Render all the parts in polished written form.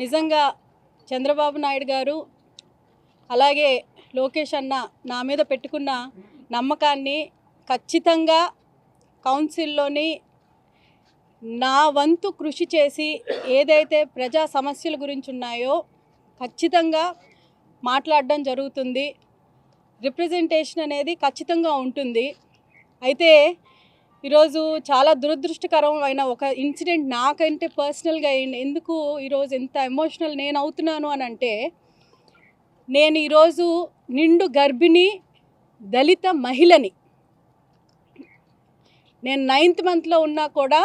నిజంగా చంద్రబాబు నాయుడు గారు అలాగే లోకేష్ అన్న నా మీద పెట్టుకున్న నమ్మకాన్ని ఖచ్చితంగా కౌన్సిల్లోని నా వంతు కృషి చేసి ఏదైతే ప్రజా సమస్యల గురించి ఉన్నాయో ఖచ్చితంగా మాట్లాడడం జరుగుతుంది. రిప్రజెంటేషన్ అనేది ఖచ్చితంగా ఉంటుంది. అయితే ఈరోజు చాలా దురదృష్టకరమైన ఒక ఇన్సిడెంట్ నాకంటే పర్సనల్గా ఎందుకు ఈరోజు ఎంత ఎమోషనల్ నేను అవుతున్నాను అని అంటే, నేను ఈరోజు నిండు గర్భిణి దళిత మహిళని. నేను 9th మంత్లో ఉన్నా కూడా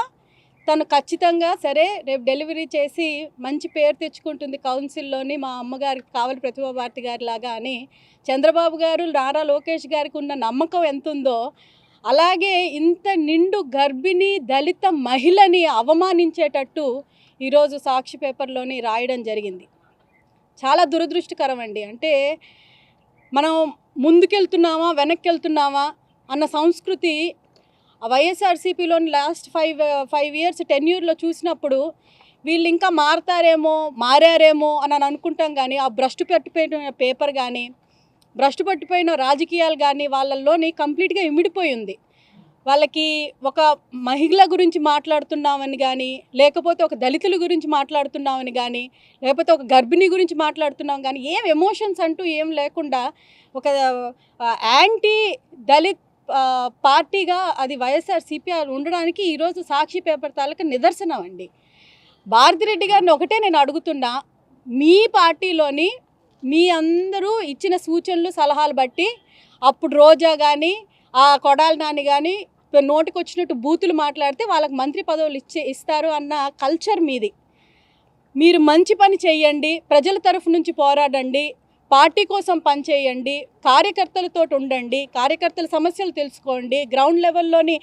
తను ఖచ్చితంగా సరే రేపు డెలివరీ చేసి మంచి పేరు తెచ్చుకుంటుంది కౌన్సిల్లోని, మా అమ్మగారికి కావాలి ప్రతిభా భారతి గారి లాగా అని చంద్రబాబు గారు నారా లోకేష్ గారికి ఉన్న నమ్మకం ఎంత ఉందో, అలాగే ఇంత నిండు గర్భిణి దళిత మహిళని అవమానించేటట్టు ఈరోజు సాక్షి పేపర్లోని రాయడం జరిగింది. చాలా దురదృష్టకరం అండి. అంటే మనం ముందుకెళ్తున్నామా వెనక్కి వెళ్తున్నామా అన్న సంస్కృతి వైఎస్ఆర్సీపీలోని లాస్ట్ 5 ఇయర్స్ టెన్యూర్లో చూసినప్పుడు వీళ్ళు ఇంకా మారారేమో అని అనుకుంటాం. కానీ ఆ భ్రష్టు పట్టిపోయిన పేపర్ కానీ భ్రష్టు పట్టిపోయిన రాజకీయాలు కానీ వాళ్ళల్లోని కంప్లీట్గా ఇమిడిపోయింది. వాళ్ళకి ఒక మహిళ గురించి మాట్లాడుతున్నామని కానీ, లేకపోతే ఒక దళితుల గురించి మాట్లాడుతున్నామని కానీ, లేకపోతే ఒక గర్భిణి గురించి మాట్లాడుతున్నాం కానీ ఏం ఎమోషన్స్ అంటూ ఏం లేకుండా ఒక యాంటీ దళిత్ పార్టీగా అది వైఎస్ఆర్సీపీ ఉండడానికి ఈరోజు సాక్షి పేపర్ తాలూకా నిదర్శనం అండి. భారతిరెడ్డి గారిని ఒకటే నేను అడుగుతున్నా, మీ పార్టీలోని మీ అందరూ ఇచ్చిన సూచనలు సలహాలు బట్టి అప్పుడు రోజా కానీ ఆ కొడాలి నాని కానీ నోటికి వచ్చినట్టు బూతులు మాట్లాడితే వాళ్ళకి మంత్రి పదవులు ఇస్తారు అన్న కల్చర్ మీది. మీరు మంచి పని చేయండి, ప్రజల తరఫు నుంచి పోరాడండి, పార్టీ కోసం పనిచేయండి, కార్యకర్తలతో ఉండండి, కార్యకర్తల సమస్యలు తెలుసుకోండి, గ్రౌండ్ లెవెల్లోని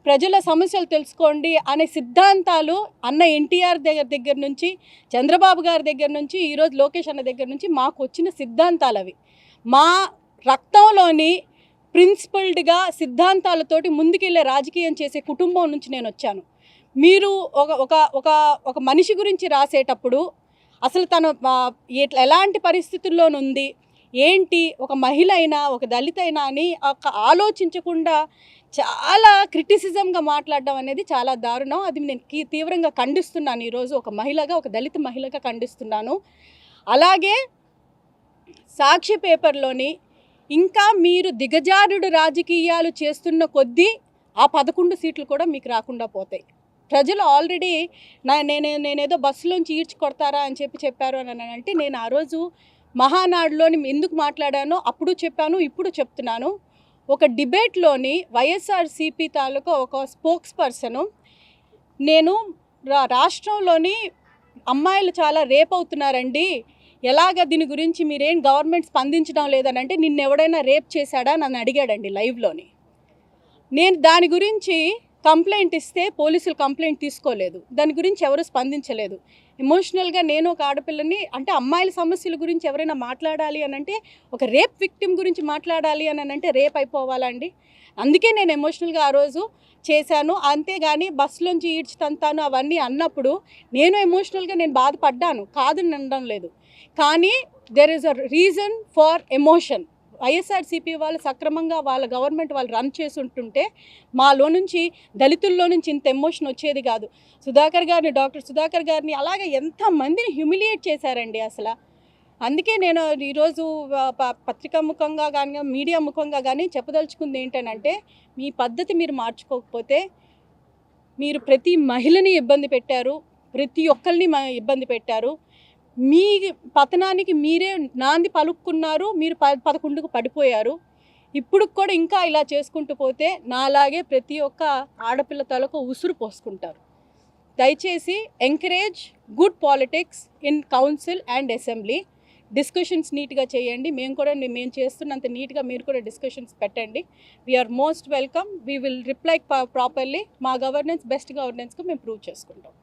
ప్రజల సమస్యలు తెలుసుకోండి అనే సిద్ధాంతాలు అన్న ఎన్టీఆర్ దగ్గర నుంచి, చంద్రబాబు గారి దగ్గర నుంచి, ఈరోజు లోకేష్ అన్న దగ్గర నుంచి మాకు వచ్చిన సిద్ధాంతాలు అవి. మా రక్తంలోని ప్రిన్సిపల్డ్గా సిద్ధాంతాలతోటి ముందుకెళ్ళే రాజకీయం చేసే కుటుంబం నుంచి నేను వచ్చాను. మీరు ఒక మనిషి గురించి రాసేటప్పుడు అసలు తను ఎలాంటి పరిస్థితుల్లోనుంది ఏంటి, ఒక మహిళ అయినా ఒక దళిత అయినా అని ఆలోచించకుండా చాలా క్రిటిసిజంగా మాట్లాడడం అనేది చాలా దారుణం. అది నేను తీవ్రంగా ఖండిస్తున్నాను. ఈరోజు ఒక మహిళగా, ఒక దళిత మహిళగా ఖండిస్తున్నాను. అలాగే సాక్షి పేపర్లోని ఇంకా మీరు దిగజారుడు రాజకీయాలు చేస్తున్న కొద్దీ ఆ 11 సీట్లు కూడా మీకు రాకుండా పోతాయి. ప్రజలు ఆల్రెడీ నేనేదో బస్సులోంచి ఈడ్చి కొడతారా అని చెప్పారు అని అంటే, నేను ఆ రోజు మహానాడులోని ఎందుకు మాట్లాడానో అప్పుడు చెప్పాను, ఇప్పుడు చెప్తున్నాను. ఒక డిబేట్లోని వైఎస్ఆర్సీపీ తాలూకా ఒక స్పోక్స్ పర్సను, నేను రాష్ట్రంలోని అమ్మాయిలు చాలా రేప్ అవుతున్నారండి, ఎలాగ దీని గురించి మీరేం గవర్నమెంట్ స్పందించడం లేదని అంటే, నిన్నెవడైనా రేప్ చేశాడా నన్ను అడిగాడండి లైవ్లోని. నేను దాని గురించి కంప్లైంట్ ఇస్తే పోలీసులు కంప్లైంట్ తీసుకోలేదు, దాని గురించి ఎవరు స్పందించలేదు. ఎమోషనల్గా నేను ఒక ఆడపిల్లని, అంటే అమ్మాయిల సమస్యల గురించి ఎవరైనా మాట్లాడాలి అని అంటే, ఒక రేప్ విక్టిమ్ గురించి మాట్లాడాలి అని అంటే రేప్ అయిపోవాలా అండి? అందుకే నేను ఎమోషనల్గా ఆ రోజు చేశాను. అంతేగాని బస్సులోంచి ఈడ్చుతంతాను అవన్నీ అన్నప్పుడు నేను ఎమోషనల్గా నేను బాధపడ్డాను, కాదని అనడం లేదు. కానీ there is a reason for emotion. YSRCP వాళ్ళు సక్రమంగా వాళ్ళ గవర్నమెంట్ వాళ్ళు రన్ చేసి ఉంటుంటే మాలో నుంచి, దళితుల్లో నుంచి ఇంత ఎమోషన్ వచ్చేది కాదు. డాక్టర్ సుధాకర్ గారిని అలాగే ఎంతమందిని హ్యూమిలియేట్ చేశారండి అసలు. అందుకే నేను ఈరోజు పత్రికా ముఖంగా కానీ మీడియా ముఖంగా కానీ చెప్పదలుచుకుంది ఏంటంటే, మీ పద్ధతి మీరు మార్చుకోకపోతే మీరు ప్రతి మహిళని ఇబ్బంది పెట్టారు, ప్రతి ఒక్కరిని ఇబ్బంది పెట్టారు. మీ పతనానికి మీరే నాంది పలుకున్నారు, మీరు 11కు పడిపోయారు. ఇప్పుడు కూడా ఇంకా ఇలా చేసుకుంటూ పోతే నాలాగే ప్రతి ఒక్క ఆడపిల్ల తలకు ఉసురు పోసుకుంటారు. దయచేసి encourage good politics in council and assembly. Discussions నీట్గా చేయండి. మేము చేస్తున్నంత నీట్గా మీరు కూడా డిస్కషన్స్ పెట్టండి. We are most welcome. We will reply properly. మా గవర్నెన్స్ బెస్ట్ గవర్నెన్స్కు మేము ప్రూవ్ చేసుకుంటాం.